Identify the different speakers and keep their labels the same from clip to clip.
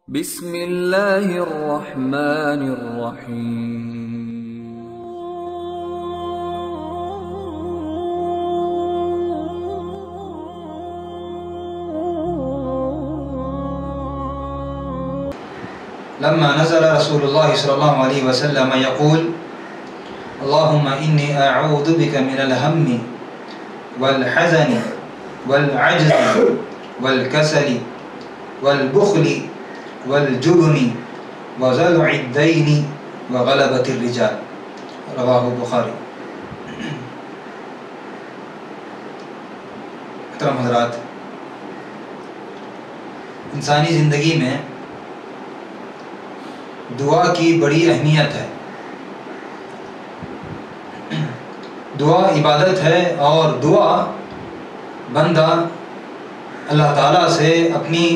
Speaker 1: بسم اللہ الرحمن الرحیم۔
Speaker 2: لما نزل رسول اللہ صلی اللہ علیہ وسلم يقول اللهم انی اعوذ بک من الهم والحزن والعجز والکسل والبخل والجبن وضلع الدین وغلبۃ الرجال، رواہ البخاری۔ محترم حضرات، انسانی زندگی میں دعا کی بڑی اہمیت ہے۔ دعا عبادت ہے، اور دعا بندہ اللہ تعالیٰ سے اپنی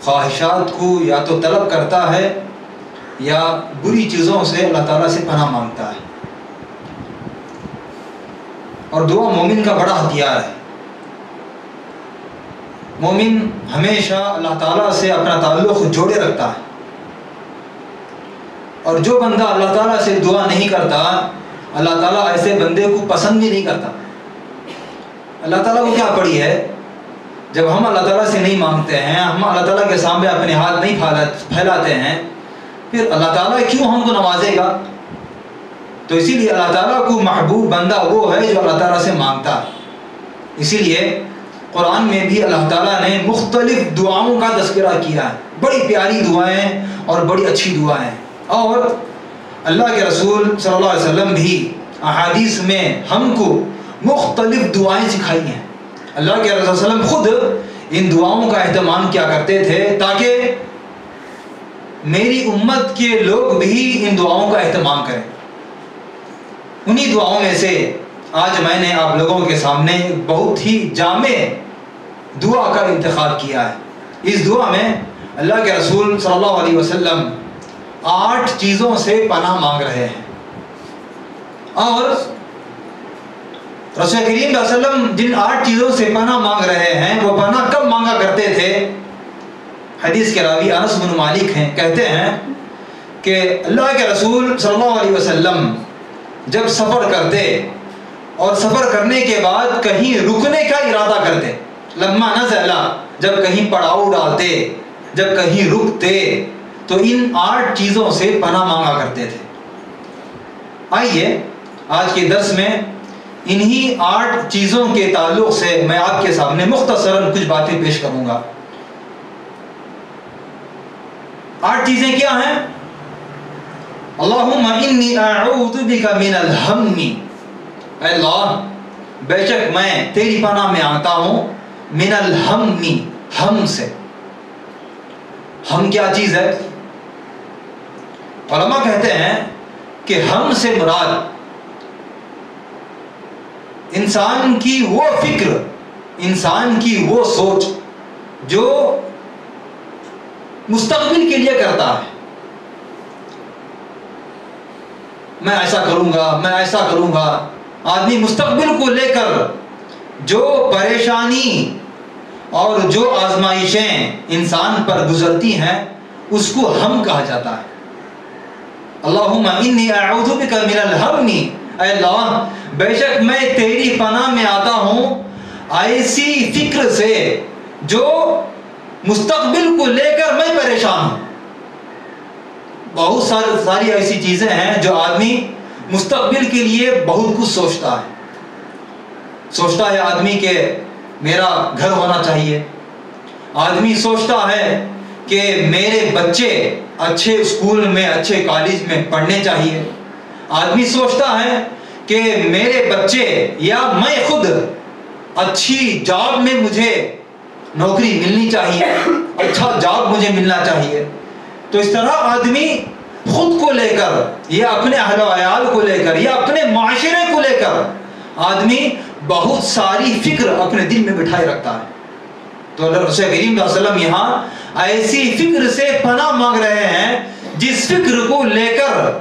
Speaker 2: خواہشات کو یا تو طلب کرتا ہے یا بری چیزوں سے اللہ تعالیٰ سے پناہ مانگتا ہے، اور دعا مومن کا بڑا ہتھیار ہے۔ مومن ہمیشہ اللہ تعالیٰ سے اپنا تعلق جوڑے رکھتا ہے، اور جو بندہ اللہ تعالیٰ سے دعا نہیں کرتا، اللہ تعالیٰ ایسے بندے کو پسند بھی نہیں کرتا۔ اللہ تعالیٰ کو کیا پڑی ہے جب ہم اللہ تعالیٰ سے نہیں مانگتے ہیں، ہم اللہ تعالیٰ کے سامنے اپنے ہاتھ نہیں پھیلاتے ہیں، پھر اللہ تعالیٰ کیوں ہم کو نوازے گا؟ تو اسی لیے اللہ تعالیٰ کو محبوب بندہ وہ ہے جو اللہ تعالیٰ سے مانگتا ہے۔ اسی لیے قرآن میں بھی اللہ تعالیٰ نے مختلف دعاؤں کا تذکرہ کیا ہے، بڑی پیاری دعائیں اور بڑی اچھی دعائیں، اور اللہ کے رسول صلی اللہ علیہ وسلم بھی احادیث میں ہم کو مختلف دعائیں سکھائی ہیں۔ اللہ کے رسول صلی اللہ علیہ وسلم خود ان دعاؤں کا اہتمام کیا کرتے تھے تاکہ میری امت کے لوگ بھی ان دعاؤں کا اہتمام کریں۔ انہی دعاؤں میں سے آج میں نے آپ لوگوں کے سامنے بہت ہی جامع دعا کا انتخاب کیا ہے۔ اس دعا میں اللہ کے رسول صلی اللہ علیہ وسلم 8 چیزوں سے پناہ مانگ رہے ہیں، اور رسول کریم صلی اللہ علیہ وسلم جن 8 چیزوں سے پناہ مانگ رہے ہیں وہ پناہ کب مانگا کرتے تھے؟ حدیث کے راوی انس بن مالک ہیں، کہتے ہیں کہ اللہ کے رسول صلی اللہ علیہ وسلم جب سفر کرتے اور سفر کرنے کے بعد کہیں رکنے کا ارادہ کرتے، لما نزل، جب کہیں پڑاؤ ڈالتے، جب کہیں رکتے، تو ان 8 چیزوں سے پناہ مانگا کرتے تھے۔ آئیے آج کے درس میں انہی 8 چیزوں کے تعلق سے میں آپ کے سامنے مختصراً کچھ باتیں پیش کروں گا۔ 8 چیزیں کیا ہیں؟ اللہم انی اعوذ بک من الہم، اے اللہ بے شک میں تیری پناہ میں آتا ہوں من الہم، ہم سے۔ ہم کیا چیز ہے؟ علماء کہتے ہیں کہ ہم سے مراد انسان کی وہ فکر، انسان کی وہ سوچ جو مستقبل کے لیے کرتا ہے۔ میں ایسا کروں گا، میں ایسا کروں گا۔ آدمی مستقبل کو لے کر جو پریشانی اور جو آزمائشیں انسان پر گزرتی ہیں اس کو ہم کہا جاتا ہے۔ اللہم انی اعوذ بک من الہم، اے اللہ بے شک میں تیری پناہ میں آتا ہوں ایسی فکر سے جو مستقبل کو لے کر میں پریشان ہوں۔ بہت ساری ایسی چیزیں ہیں جو آدمی مستقبل کے لیے بہت کچھ سوچتا ہے۔ سوچتا ہے آدمی کہ میرا گھر ہونا چاہیے، آدمی سوچتا ہے کہ میرے بچے اچھے اسکول میں، اچھے کالج میں پڑھنے چاہیے، آدمی سوچتا ہے کہ میرے بچے یا میں خود اچھی جاب میں مجھے نوکری ملنی چاہیے، اچھا جاب مجھے ملنا چاہیے۔ تو اس طرح آدمی خود کو لے کر یا اپنے اہل و عیال کو لے کر یا اپنے معاشرے کو لے کر آدمی بہت ساری فکر اپنے دل میں بٹھائے رکھتا ہے۔ تو رسول کریم صلی اللہ علیہ وسلم یہاں ایسی فکر سے پناہ مانگ رہے ہیں جس فکر کو لے کر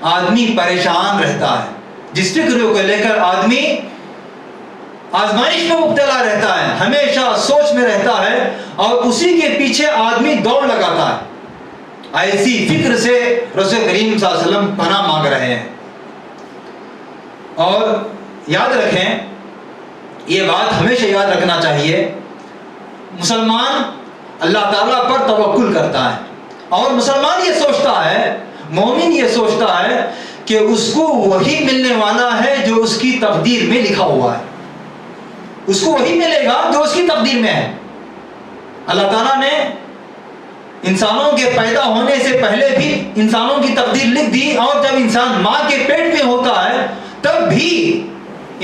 Speaker 2: آدمی پریشان رہتا ہے، جس فکر کو لے کر آدمی آزمائش میں مبتلا رہتا ہے، ہمیشہ سوچ میں رہتا ہے اور اسی کے پیچھے آدمی دوڑ لگاتا ہے، ایسی فکر سے رسول کریم صلی اللہ علیہ وسلم پناہ مانگ رہے ہیں۔ اور یاد رکھیں، یہ بات ہمیشہ یاد رکھنا چاہیے، مسلمان اللہ تعالیٰ پر توکل کرتا ہے، اور مسلمان یہ سوچتا ہے، مومن یہ سوچتا ہے کہ اس کو وہی ملنے والا ہے جو اس کی تقدیر میں لکھا ہوا ہے، اس کو وہی ملے گا جو اس کی تقدیر میں ہے۔ اللہ تعالیٰ نے انسانوں کے پیدا ہونے سے پہلے بھی انسانوں کی تقدیر لکھ دی، اور جب انسان ماں کے پیٹ میں ہوتا ہے تب بھی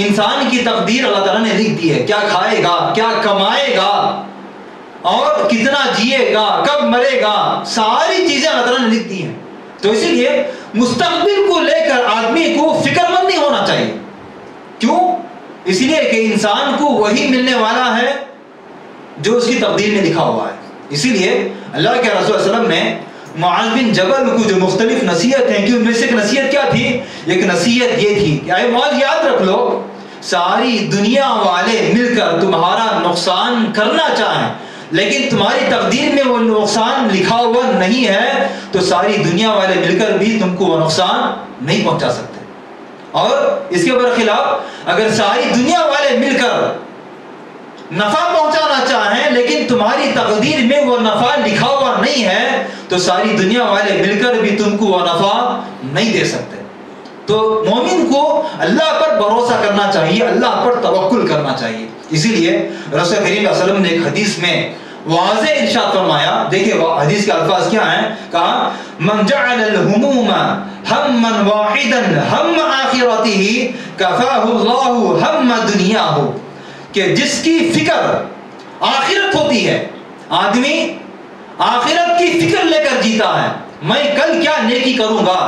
Speaker 2: انسان کی تقدیر اللہ تعالیٰ نے لکھ دی ہے، کیا کھائے گا، کیا کمائے گا، اور کتنا جیے گا، کب مرے گا، ساری چیزیں اللہ تعالیٰ نے لکھ دی ہیں۔ تو اسی لیے مستقبل کو لے کر آدمی کو فکر مند نہیں ہونا چاہیے۔ کیوں؟ اس لیے کہ انسان کو وہی ملنے والا ہے جو اس کی تقدیر میں لکھا ہوا ہے۔ اسی لیے اللہ کے رسول صلی اللہ علیہ وسلم نے معاذ بن جبل کو جو مختلف نصیحت ہیں، کہ ان میں سے ایک نصیحت کیا تھی؟ ایک نصیحت یہ تھی کہ اے معاذ، یاد رکھ لو، ساری دنیا والے مل کر تمہارا نقصان کرنا چاہیں لیکن تمہاری تقدیر میں وہ نقصان لکھا ہوا نہیں ہے، تو ساری دنیا والے مل کر بھی تم کو وہ نقصان نہیں پہنچا سکتے۔ اور اس کے برخلاف اگر ساری دنیا والے مل کر نفع پہنچانا چاہیں لیکن تمہاری تقدیر میں وہ نفع لکھا ہوا نہیں ہے، تو ساری دنیا والے مل کر بھی تم کو وہ نفع نہیں دے سکتے۔ تو مومن کو اللہ پر بھروسہ کرنا چاہیے، اللہ پر توکل کرنا چاہیے۔ اسی لیے رسول کریم صلی اللہ علیہ وسلم نے ایک حدیث میں واضح ارشاد فرمایا، دیکھیں حدیث کے الفاظ کیا ہیں، کہا من جعل الہموم ہما واحدا ہم آخرتہ کفاہ اللہ ہم دنیاہ، کہ جس کی فکر آخرت ہوتی ہے، آدمی آخرت کی فکر لے کر جیتا ہے، میں کل کیا نیکی کروں گا،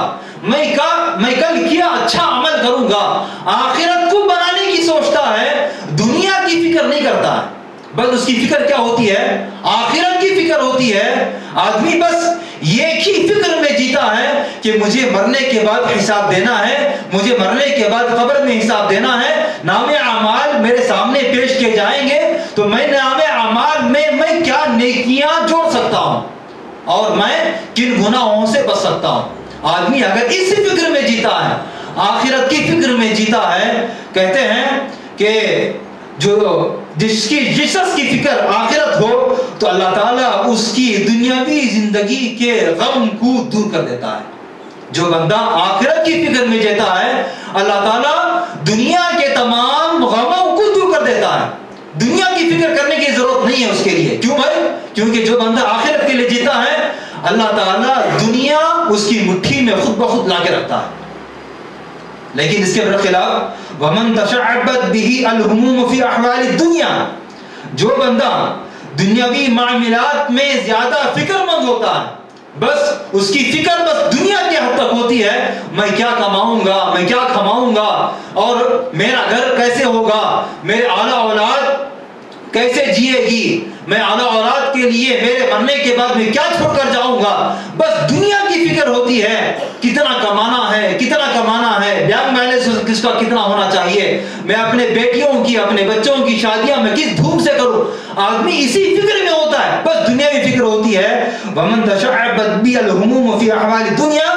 Speaker 2: میں کل کیا اچھا عمل کروں گا، آخرت کو بنانے کی سوچتا ہے، دنیا کی فکر نہیں کرتا ہے، بس اس کی فکر کیا ہوتی ہے؟ آخرت کی فکر ہوتی ہے۔ آدمی بس ایک ہی فکر میں جیتا ہے کہ مجھے مرنے کے بعد حساب دینا ہے، مجھے مرنے کے بعد قبر میں حساب دینا ہے، نام اعمال میرے سامنے پیش کیے جائیں گے، تو میں نام اعمال میں کیا نیکیاں جوڑ سکتا ہوں اور میں کن گناہوں سے بچ سکتا ہوں۔ آدمی اگر اس فکر میں جیتا ہے، آخرت کی فکر میں جیتا ہے، کہتے ہیں کہ جس کی فکر آخرت ہو تو اللہ تعالیٰ اس کی دنیاوی زندگی کے غم کو دور کر دیتا ہے۔ جو بندہ آخرت کی فکر میں جیتا ہے، اللہ تعالیٰ دنیا کے تمام غموں کو دور کر دیتا ہے، دنیا کی فکر کرنے کی ضرورت نہیں ہے اس کے لیے۔ کیوں بھائی؟ کیونکہ جو بندہ آخرت کے لیے جیتا ہے، اللہ تعالیٰ دنیا اس کی مٹھی میں خود بخود لا کے رکھتا ہے۔ لیکن اس کے برخلاف وَمَن تَشَعَّبَتْ بِهِ الْهُمُومُ فِي أَحْوَالِ الدُّنْيَا، جو بندہ دنیاوی معاملات میں زیادہ فکر مند ہوتا ہے، بس اس کی فکر بس دنیا کی حد تک ہوتی ہے، میں کیا کماؤں گا، میں کیا کھماؤں گا، اور میرا گھر کیسے ہوگا، میرے اعلیٰ اولاد کیسے جیے گی، میں اعلیٰ اولاد کے لیے میرے مرنے کے بعد میں کیا چھوڑ کر جاؤں گا، بس دنیا کی فکر ہوتی ہے، کتنا کمانا ہے، کتنا کمانا ہے، بینک بیلنس کس کا کتنا ہونا چاہیے، میں اپنے بیٹیوں کی اپنے بچوں کی شادیاں میں کس دھوم سے کروں۔ آدمی اسی فکر میں ہوتا ہے، بس دنیاوی فکر ہوتی ہے۔ وَمَن تَشَعَّبَتْ بِهِ الْهُمُومُ فِي أَحْوَالِ الدُّنْيَا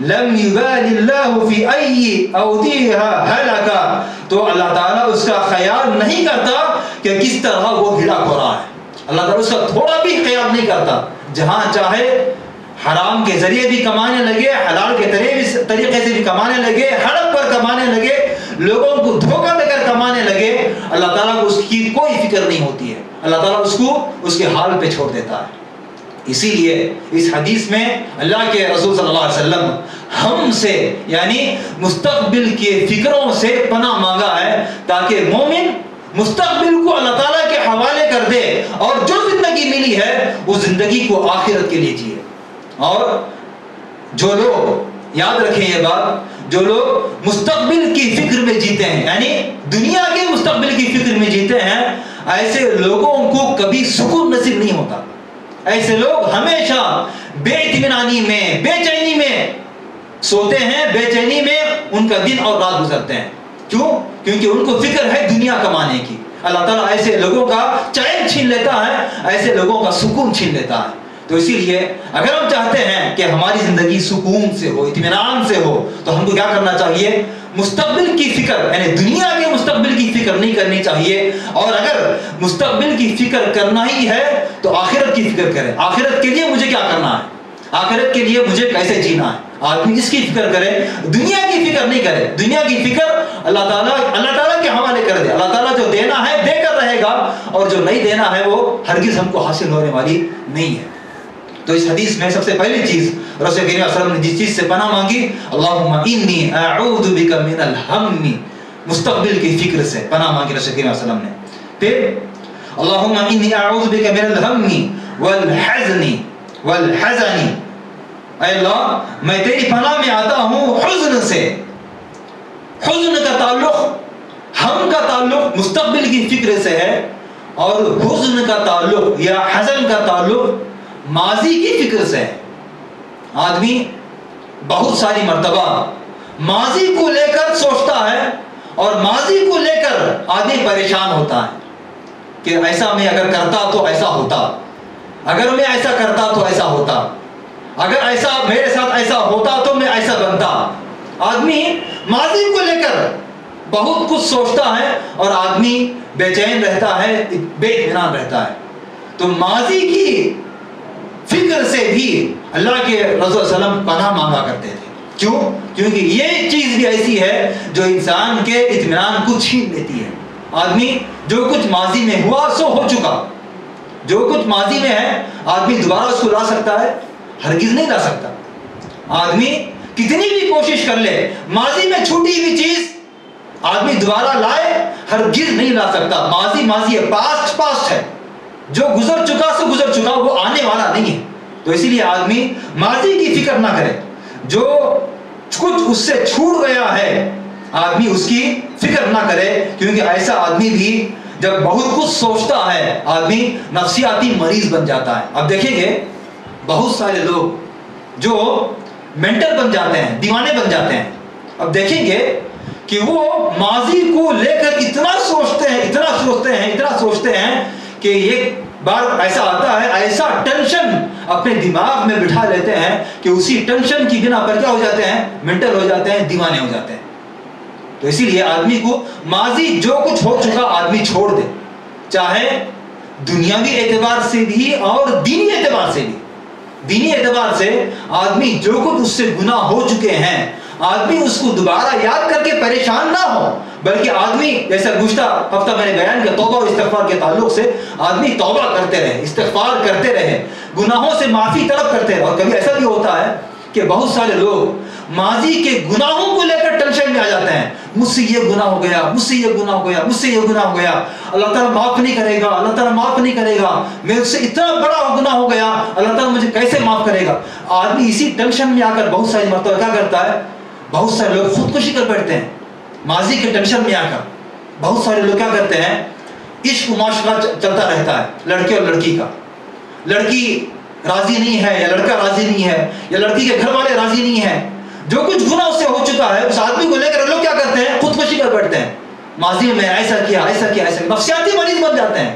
Speaker 2: لَمْ يُبَالِ اللَّهُ فِي أَيِّ أَوْدِيهَا هَلَكَ، تو اللہ تعالیٰ اس کا خیال نہیں کرتا کہ کس طرح وہ ہلاک ہو رہا ہے، اللہ تعالیٰ اس کا تھوڑا بھی خیال نہیں کرتا۔ جہاں چاہے حرام کے ذریعے بھی کمانے لگے، حلال کے طریقے سے بھی کمانے لگے، ہڑپ پر کمانے لگے، لوگوں کو دھوکہ دے کر کمانے لگے، اللہ تعالیٰ کو اس کی کوئی فکر نہیں ہوتی ہے، اللہ تعالیٰ اس کو اس کے حال پہ چھوڑ دیتا ہے۔ اسی لیے اس حدیث میں اللہ کے رسول صلی اللہ علیہ وسلم ہم سے یعنی مستقبل کے فکروں سے پناہ مانگا ہے، تاکہ مومن مستقبل کو اللہ تعالیٰ کے حوالے کر دے اور جو زندگی ملی ہے وہ زندگی کو آخرت کے لیے جیے۔ اور جو لوگ یاد رکھیں یہ بات، جو لوگ مستقبل کی فکر میں جیتے ہیں، یعنی دنیا کے مستقبل کی فکر میں جیتے ہیں، ایسے لوگوں کو کبھی سکون نصیب نہیں ہوتا۔ ایسے لوگ ہمیشہ بے اطمینانی میں، بے چینی میں سوتے ہیں، بے چینی میں ان کا دن اور رات گزرتے ہیں۔ کیوں؟ کیونکہ ان کو فکر ہے دنیا کمانے کی. اللہ تعالیٰ ایسے لوگوں کا چین چھین لیتا ہے, ایسے لوگوں کا سکون چھین لیتا ہے. تو اسی لیے اگر ہم چاہتے ہیں کہ ہماری زندگی سکون سے ہو, اطمینان سے ہو, تو ہم کو کیا کرنا چاہیے؟ مستقبل کی فکر, یعنی دنیا کے مستقبل کی فکر نہیں کرنی چاہیے. اور اگر مستقبل کی فکر کرنا ہی ہے تو آخرت کی فکر کریں. آخرت کے لیے مجھے کیا کرنا ہے, آخرت کے لیے مجھے کیسے جینا ہے, آدمی اس کی فکر کرے, دنیا کی فکر نہیں کرے. دنیا کی فکر اللہ تعالیٰ کے حوالے کر دے. اللہ تعالیٰ جو دینا ہے دے کر رہے گا, اور جو نہیں دینا ہے وہ ہرگز ہم کو حاصل ہونے والی نہیں ہے. تو اس حدیث میں سب سے پہلی چیز رسول کریم صلی اللہ علیہ وسلم نے جس چیز سے پناہ مانگی, اللہم انی اعوذ بک من الہم, مستقبل کی فکر سے پناہ مانگی رسول کریم صلی اللہ علیہ وسلم نے. پھر اللہم انی اعوذ بک من الہم والحزن والحزن, اے اللہ میں تیری پناہ میں آتا ہوں حزن سے. حزن کا تعلق, ہم کا تعلق مستقبل کی فکر سے ہے, اور حزن کا تعلق یا حزن کا تعلق ماضی کی فکر سے ہے. آدمی بہت ساری مرتبہ ماضی کو لے کر سوچتا ہے, اور ماضی کو لے کر آدمی پریشان ہوتا ہے کہ ایسا میں اگر کرتا تو ایسا ہوتا, اگر میں ایسا کرتا تو ایسا ہوتا, اگر ایسا میرے ساتھ ایسا ہوتا تو میں ایسا بنتا. آدمی ماضی کو لے کر بہت کچھ سوچتا ہے, اور آدمی بے چین رہتا ہے, بے اطمینان رہتا ہے. تو ماضی کی فکر سے بھی اللہ کے رسول صلی اللہ علیہ وسلم پناہ مانگا کرتے تھے. کیوں؟ کیونکہ یہ چیز بھی ایسی ہے جو انسان کے اطمینان کو چھین لیتی ہے. آدمی جو کچھ ماضی میں ہوا سو ہو چکا, جو کچھ ماضی میں ہے آدمی دوبارہ اس کو لا سکتا ہے؟ ہرگز نہیں لا سکتا. آدمی کتنی بھی کوشش کر لے, ماضی میں چھوٹی ہوئی چیز آدمی دوبارہ لائے ہرگز نہیں لا سکتا. ماضی ہے, پاسٹ ہے, جو گزر چکا سو گزر چکا, وہ آنے والا نہیں ہے. تو اسی لیے آدمی ماضی کی فکر نہ کرے, جو کچھ اس سے چھوٹ گیا ہے آدمی اس کی فکر نہ کرے, کیونکہ ایسا آدمی بھی جب بہت کچھ سوچتا ہے آدمی نفسیاتی مریض بن جاتا ہے. اب دیکھیں گے بہت سارے لوگ جو مینٹل بن جاتے ہیں, دیوانے بن جاتے ہیں. اب دیکھیں گے کہ وہ ماضی کو لے کر اتنا سوچتے ہیں کہ ایک بار ایسا آتا ہے, ایسا ٹینشن اپنے دماغ میں بٹھا لیتے ہیں کہ اسی ٹینشن کی بنا پر کیا ہو جاتے ہیں, مینٹل ہو جاتے ہیں, دیوانے ہو جاتے ہیں. تو اسی لیے آدمی کو ماضی جو کچھ ہو چکا آدمی چھوڑ دے, چاہے دنیاوی اعتبار سے بھی اور دینی اعتبار سے بھی. دینی اعتبار سے آدمی جو کچھ اس سے گناہ ہو چکے ہیں آدمی اس کو دوبارہ یاد کر کے پریشان نہ ہو, بلکہ آدمی جیسا گزشتہ ہفتہ میں نے بیان کیا توبہ اور استغفار کے تعلق سے, آدمی توبہ کرتے رہے, استغفار کرتے رہے, گناہوں سے معافی طلب کرتے رہے. اور کبھی ایسا بھی ہوتا ہے کہ بہت سارے لوگ ماضی کے گناہوں کو لے کر ٹینشن میں آ جاتے ہیں, مجھ سے یہ گناہ ہو گیا, مجھ سے یہ گناہ ہو گیا, مجھ سے یہ گناہ ہو گیا, اللہ تعالیٰ معاف نہیں کرے گا, اللہ تعالیٰ معاف نہیں کرے گا, میرے سے اتنا بڑا گناہ ہو گیا, اللہ تعالیٰ مجھے کیسے معاف کرے گا. آدمی اسی ٹینشن میں آ کر بہت ساری مرتبہ کیا کرتا ہے, بہت سارے لوگ خودکشی کر بیٹھتے ہیں ماضی کے ٹینشن میں آ کر. بہت سارے لوگ کیا کرتے ہیں, عشق و معاشرہ چلتا رہتا ہے لڑکے اور لڑکی کا, لڑکی راضی نہیں ہے یا لڑکا راضی نہیں ہے یا لڑکی کے گھر والے راضی نہیں ہیں, جو کچھ گناہ اس سے ہو چکا ہے اس آدمی کو لے کر لوگ کیا کرتے ہیں, خودکشی کر بیٹھتے ہیں. ماضی میں ایسا کیا, نفسیاتی مریض بن جاتے ہیں.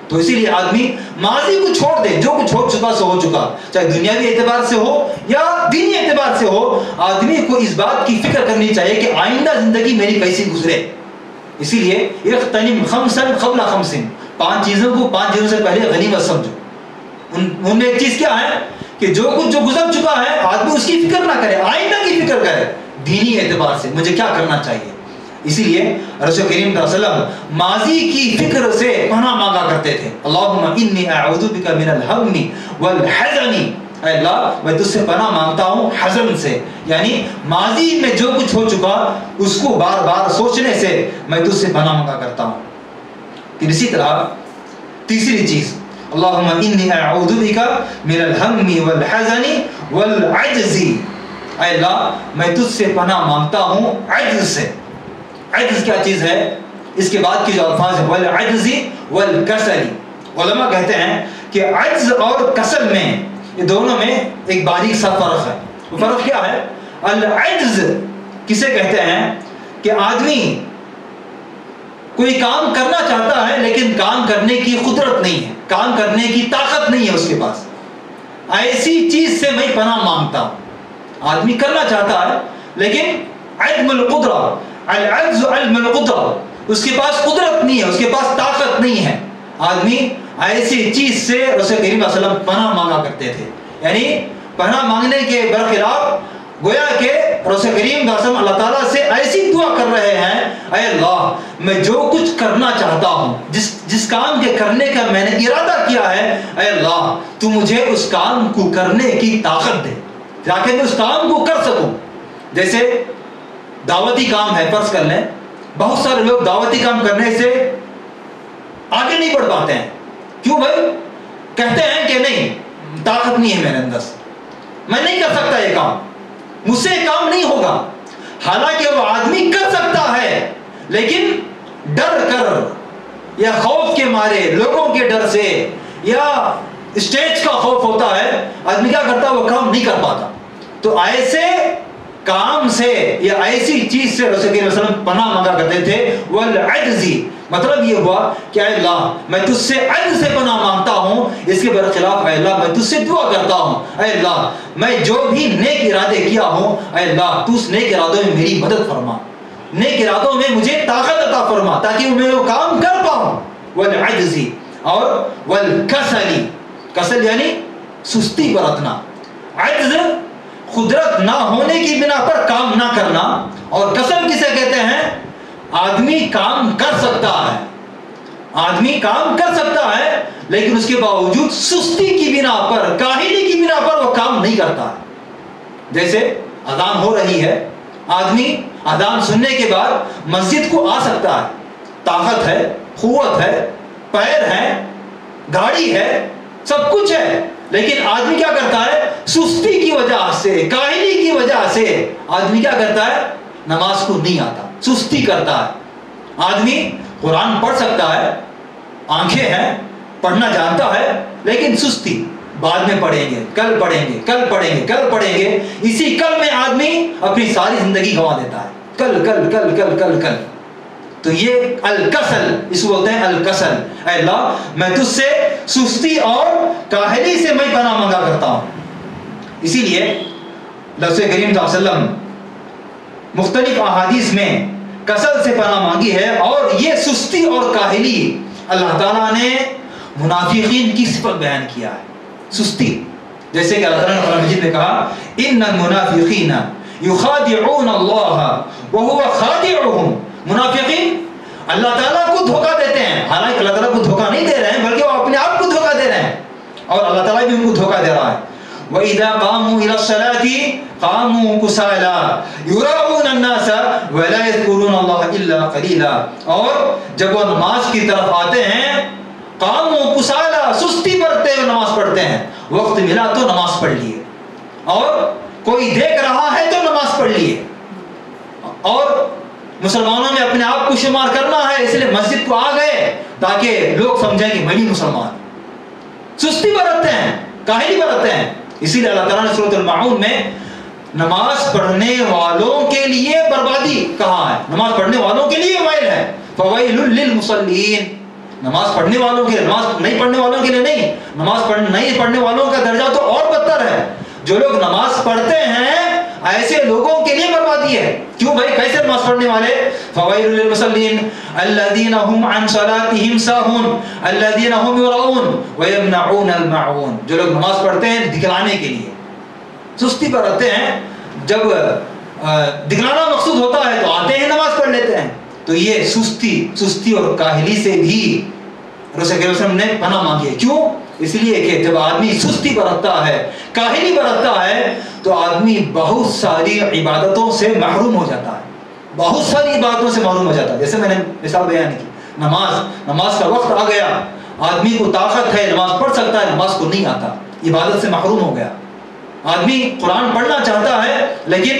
Speaker 2: تو اسی لیے آدمی ماضی کو چھوڑ دے, جو کچھ ہو چکا سو ہو چکا, چاہے دنیاوی اعتبار سے ہو یا دینی اعتبار سے ہو. آدمی کو اس بات کی فکر کرنی چاہیے کہ آئندہ زندگی میری کیسی گزرے. اسی لیے اغتنم خمسا قبل خمس, 5 چیزوں کو 5 چیزوں سے پہلے غنیمت سمجھو. ان میں ایک چیز کیا ہے کہ جو کچھ جو گزر چکا ہے آدمی اس کی فکر نہ کرے, آئندہ کی فکر کرے دینی اعتبار سے مجھے کیا کرنا چاہیے. اسی لیے رسول کریم صلی اللہ علیہ وسلم ماضی کی فکر سے پناہ مانگا کرتے تھے. اللہم انی اعوذ بک من الہم والحزن, اے اللہ میں تجھ سے پناہ مانگتا ہوں حزن سے, یعنی ماضی میں جو کچھ ہو چکا اس کو بار بار سوچنے سے میں تجھ سے پناہ مانگا کرتا ہوں. پھر اسی طرح تیسری چیز, اللہم انی اعوذ بک من الہم والحزن والعجز, اے اللہ میں تجھ سے پناہ مانگتا ہوں عجز سے. عجز کیا چیز ہے, اس کے بعد کی جو الفاظ ہے والعجز والکسل, علماء کہتے ہیں کہ عجز اور کسل میں یہ دونوں میں ایک باریک سا فرق ہے. وہ فرق کیا ہے؟ العجز کسے کہتے ہیں کہ آدمی کوئی کام کرنا چاہتا ہے لیکن کام کرنے کی قدرت نہیں ہے، کام کرنے کی طاقت نہیں ہے اس کے پاس، ایسی چیز سے میں پناہ مانگتا ہوں۔ آدمی کرنا چاہتا ہے لیکن عدم القدرہ، العجز عدم القدرہ، اس کے پاس قدرت نہیں ہے، اس کے پاس طاقت نہیں ہے۔ آدمی ایسی چیز سے رسول کریم صلی اللہ علیہ وسلم پناہ مانگا کرتے تھے، یعنی پناہ مانگنے کے برخلاف گویا کہ رسول کریم صلی اللہ علیہ وسلم اللہ تعالیٰ سے ایسی دعا کر رہے ہیں، اے اللہ میں جو کچھ کرنا چاہتا ہوں، جس کام کے کرنے کا میں نے ارادہ کیا ہے، اے اللہ تو مجھے اس کام کو کرنے کی طاقت دے تاکہ میں اس کام کو کر سکوں۔ جیسے دعوتی کام ہے، فرض کر لیں بہت سارے لوگ دعوتی کام کرنے سے آگے نہیں بڑھ پاتے ہیں، کیوں بھائی؟ کہتے ہیں کہ نہیں طاقت نہیں ہے میرے اندر، میں نہیں کر سکتا یہ کام، مجھ سے کام نہیں ہوگا۔ حالانکہ وہ آدمی کر سکتا ہے لیکن ڈر کر یا خوف کے مارے، لوگوں کے ڈر سے یا اسٹیج کا خوف ہوتا ہے، آدمی کیا کرتا ہے وہ کام نہیں کر پاتا۔ تو ایسے کام سے یا ایسی چیز سے رسول کریم صلی اللہ علیہ وسلم پناہ مانگا کرتے تھے۔ والعجزی مطلب یہ ہوا کہ اے اللہ میں تجھ سے عجز سے پناہ مانگتا ہوں، اس کے برخلاف اے اللہ میں تجھ سے دعا کرتا ہوں، اے اللہ میں جو بھی نیک ارادے کیا ہوں، اے اللہ تو اس نیک ارادوں میں میری مدد فرما، نیک ارادوں میں مجھے طاقت عطا فرما تاکہ میں وہ کام کر پاؤں۔ والعجزی اور والکسلی، کسل یعنی سستی برتنا، عجز قدرت نہ ہونے کی بنا پر کام نہ کرنا، اور کسل کسے کہتے ہیں؟ آدمی کام کر سکتا ہے، آدمی کام کر سکتا ہے لیکن اس کے باوجود سستی کی بنا پر، کاہلی کی بنا پر وہ کام نہیں کرتا ہے۔ جیسے اذان ہو رہی ہے، آدمی اذان سننے کے بعد مسجد کو آ سکتا ہے، طاقت ہے، قوت ہے، پیر ہے، گاڑی ہے، سب کچھ ہے، لیکن آدمی کیا کرتا ہے؟ سستی کی وجہ سے، کاہلی کی وجہ سے آدمی کیا کرتا ہے؟ نماز کو نہیں آتا، سستی کرتا ہے۔ آدمی قرآن پڑھ سکتا ہے، آنکھیں ہیں، پڑھنا جانتا ہے، لیکن سستی، بعد میں پڑھیں گے، کل پڑھیں گے، کل پڑھیں گے، کل پڑھیں گے، اسی کل میں آدمی اپنی ساری زندگی گنوا دیتا ہے، کل کل کل کل کل کل۔ تو یہ الکسل، اس کو بولتے ہیں الکسل۔ اے اللہ میں تجھ سے سستی اور کاہلی سے میں پناہ مانگا کرتا ہوں۔ اسی لیے رسول کریم صلی اللہ علیہ وسلم مختلف احادیث میں کسل سے پناہ مانگی ہے، اور یہ سستی اور کاہلی اللہ تعالیٰ نے منافقین کی صفت بیان کیا ہے، سستی۔ جیسے کہ اللہ تعالیٰ نے قرآن مجید میں کہا ان المنافقین یخادعون اللہ وهو خادعهم، منافقین اللہ تعالیٰ کو دھوکہ دیتے ہیں، حالانکہ اللہ تعالیٰ کو دھوکہ نہیں دے رہے ہیں بلکہ وہ اپنے آپ کو دھوکہ دے رہے ہیں، اور اللہ تعالیٰ بھی ان کو دھوکہ دے رہا ہے۔ وَإِذَا قَامُوا إِلَى الصَّلَاةِ قَامُوا كُسَالَىٰ يُرَاءُونَ النَّاسَ وَلَا يَذْكُرُونَ اللَّهَ إِلَّا قَلِيلًا، اور جب وہ نماز کی طرف آتے ہیں قَامُوا كُسَالَىٰ، سستی برتتے ہوئے نماز پڑھتے ہیں، وقت ملا تو نماز پڑھ لیے، اور کوئی دیکھ رہا ہے تو نماز پڑھ لیے، اور مسلمانوں میں اپنے آپ کو شمار کرنا ہے اس لیے مسجد کو آ گئے تاکہ لوگ سمجھیں کہ میں بھی مسلمان۔ سستی برتتے ہیں، کاہلی برتتے ہیں۔ اسی لیے اللہ تعالیٰ نے سورۃ الماعون میں نماز پڑھنے والوں کے لیے بربادی کہا ہے، نماز پڑھنے والوں کے لیے ویل ہے، فویل للمصلین، نماز پڑھنے والوں کے لیے، نماز نہیں پڑھنے والوں کے لیے نہیں، نماز نہیں پڑھنے والوں کا درجہ تو اور بدتر ہے، جو لوگ نماز پڑھتے ہیں ایسے لوگوں کے لیے بربادی ہے۔ کیوں بھائی؟ کیسے نماز پڑھنے والے؟ فویل للمصلین الذین هم عن صلاتهم ساہون الذین هم یراؤون ویمنعون الماعون، جو لوگ نماز پڑھتے ہیں دکھلانے کے لیے، سستی پر رہتے ہیں، جب دکھلانا مقصود ہوتا ہے تو آتے ہیں نماز پڑھ لیتے ہیں۔ تو یہ سستی اور کاہلی سے بھی رسول کریم صلی اللہ علیہ وسلم نے پناہ مانگی ہے۔ کیوں؟ اس لیے کہ جب آدمی سستی برتتا ہے، کاہلی برتتا ہے، تو آدمی بہت ساری عبادتوں سے محروم ہو جاتا ہے، بہت ساری عبادتوں سے محروم ہو جاتا ہے۔ جیسے میں نے مثال بیان کی، نماز کا وقت آ گیا، آدمی کو طاقت ہے، نماز پڑھ سکتا ہے، نماز کو نہیں آتا، عبادت سے محروم ہو گیا۔ آدمی قرآن پڑھنا چاہتا ہے لیکن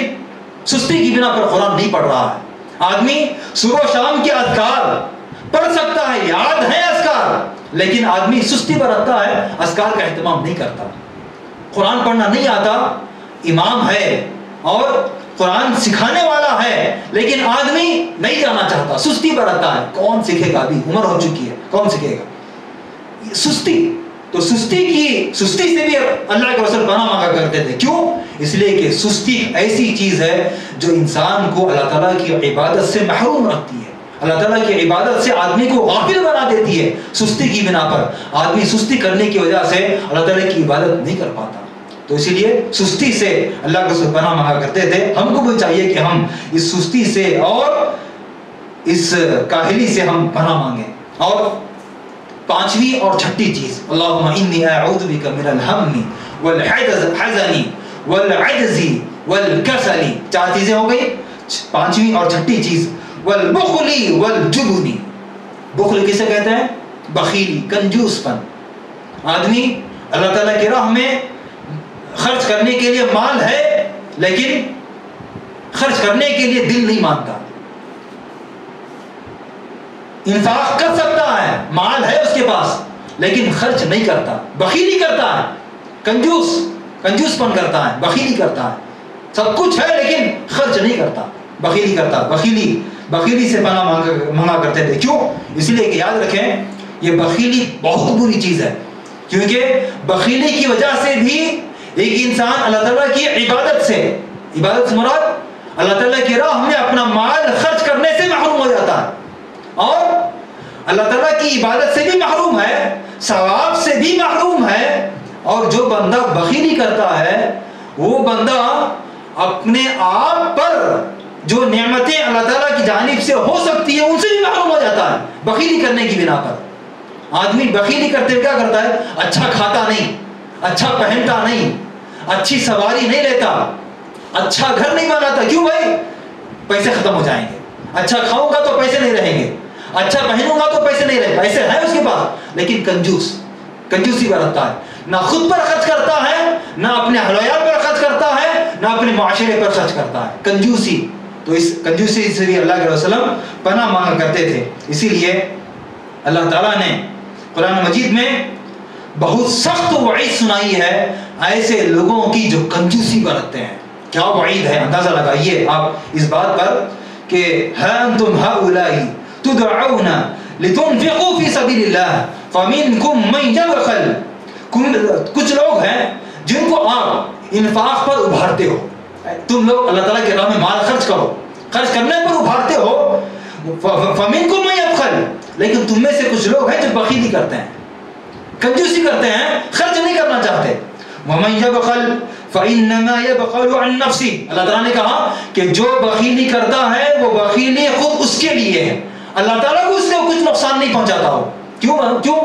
Speaker 2: سستی کی بنا پر قرآن نہیں پڑھ رہا ہے۔ آدمی صبح و شام کے اذکار پڑھ سکتا ہے، یاد ہے اذکار، لیکن آدمی سستی برتتا ہے، اذکار کا اہتمام نہیں کرتا، قرآن پڑھنا نہیں آتا، امام ہے اور قرآن سکھانے والا ہے لیکن آدمی نہیں جانا چاہتا، سستی برتتا ہے. کون سیکھے گا؟ ابھی عمر ہو چکی ہے، کون سیکھے گا؟ سستی. تو سستی سے بھی اللہ کے رسول پناہ مانگا کرتے تھے. کیوں؟ اس لیے کہ سستی ایسی چیز ہے جو انسان کو اللہ تعالیٰ کی عبادت سے محروم رکھتی ہے، اللہ تعالیٰ کی عبادت سے آدمی کو غافل بنا دیتی ہے. سستی کی بنا پر آدمی سستی کرنے کی وجہ سے اللہ تعالیٰ کی عبادت نہیں کر پاتا. تو اسی لیے سستی سے اللہ کے رسول پناہ مانگا کرتے تھے. ہم کو بھی چاہیے کہ ہم اس سستی سے اور اس کاہلی سے ہم پناہ مانگیں. اور پانچویں اور چھٹی چیز، اللہم انی اعوذ بک من الہم والحزن والعجز والکسل. 4 چیزیں ہو گئی. پانچویں اور چھٹی چیز والبخل والجبن. بخل کسے کہتے ہیں؟ بخیلی، کنجوس پن. آدمی اللہ تعالیٰ کی راہ میں خرچ کرنے کے لیے مال ہے لیکن خرچ کرنے کے لیے دل نہیں مانتا. انفاق کر سکتا ہے، مال ہے اس کے پاس لیکن خرچ نہیں کرتا، بخیلی کرتا ہے، کنجوس پن کرتا ہے، بخیلی کرتا ہے. سب کچھ ہے لیکن خرچ نہیں کرتا، بخیلی کرتا. بخیلی سے پناہ مانگا کرتے تھے. کیوں؟ اس لیے کہ یاد رکھیں یہ بخیلی بہت بری چیز ہے. کیونکہ بخیلی کی وجہ سے بھی ایک انسان اللہ تعالیٰ کی عبادت سے مراد اللہ تعالیٰ کی راہ میں اپنا مال خرچ کرنے سے محروم ہو جاتا ہے، اور اللہ تعالیٰ کی عبادت سے بھی محروم ہے، ثواب سے بھی محروم ہے. اور جو بندہ بخیلی کرتا ہے وہ بندہ اپنے آپ پر جو نعمتیں اللہ تعالیٰ کی جانب سے ہو سکتی ہیں ان سے بھی محروم ہو جاتا ہے بخیلی کرنے کی بنا پر. آدمی بخیلی کرتے ہوئے کیا کرتا ہے؟ اچھا کھاتا نہیں، اچھا پہنتا نہیں، اچھی سواری نہیں لیتا، اچھا گھر نہیں بناتا. کیوں بھائی؟ پیسے ختم ہو جائیں گے. اچھا کھاؤں گا تو پیسے نہیں رہیں گے، اچھا پہنوں گا تو پیسے نہیں رہیں گے. پیسے ہیں اس کے پاس لیکن کنجوسی برتتا ہے. نہ خود پر خرچ کرتا ہے، نہ اپنے اہل وعیال پر خرچ کرتا ہے، نہ اپنے معاشرے پر خرچ کرتا ہے. کنجوسی. تو اس کنجوسی سے بھی اللہ کے رسول پناہ مانگا کرتے تھے. اسی لیے اللہ تعالیٰ نے قرآن مجید میں بہت سخت وعید سنائی ہے ایسے لوگوں کی جو کنجوسی برتتے ہیں. کیا وعید ہے؟ اندازہ لگائیے آپ اس بات پر کہ انتم هؤلاء تدعون لتنفقوا في سبيل الله فمنكم من يبخل. کچھ لوگ ہیں جن کو آپ انفاق پر ابھارتے ہو. تم لوگ اللہ تعالیٰ کے راہ میں مال خرچ کرو، خرچ کرنے پر ابھارتے ہو. فمنکم من یبخل. لیکن تم میں سے کچھ لوگ ہیں جو بخیلی کرتے ہیں، کنجوسی کرتے ہیں، خرچ نہیں کرنا چاہتے. ومن یبخل فانما یبخل عن نفسه. اللہ تعالیٰ نے کہا کہ جو بخیلی کرتا ہے وہ بخیلی خود اس کے لیے ہے، اللہ تعالیٰ کو اس سے کچھ نقصان نہیں پہنچاتا ہو. کیوں؟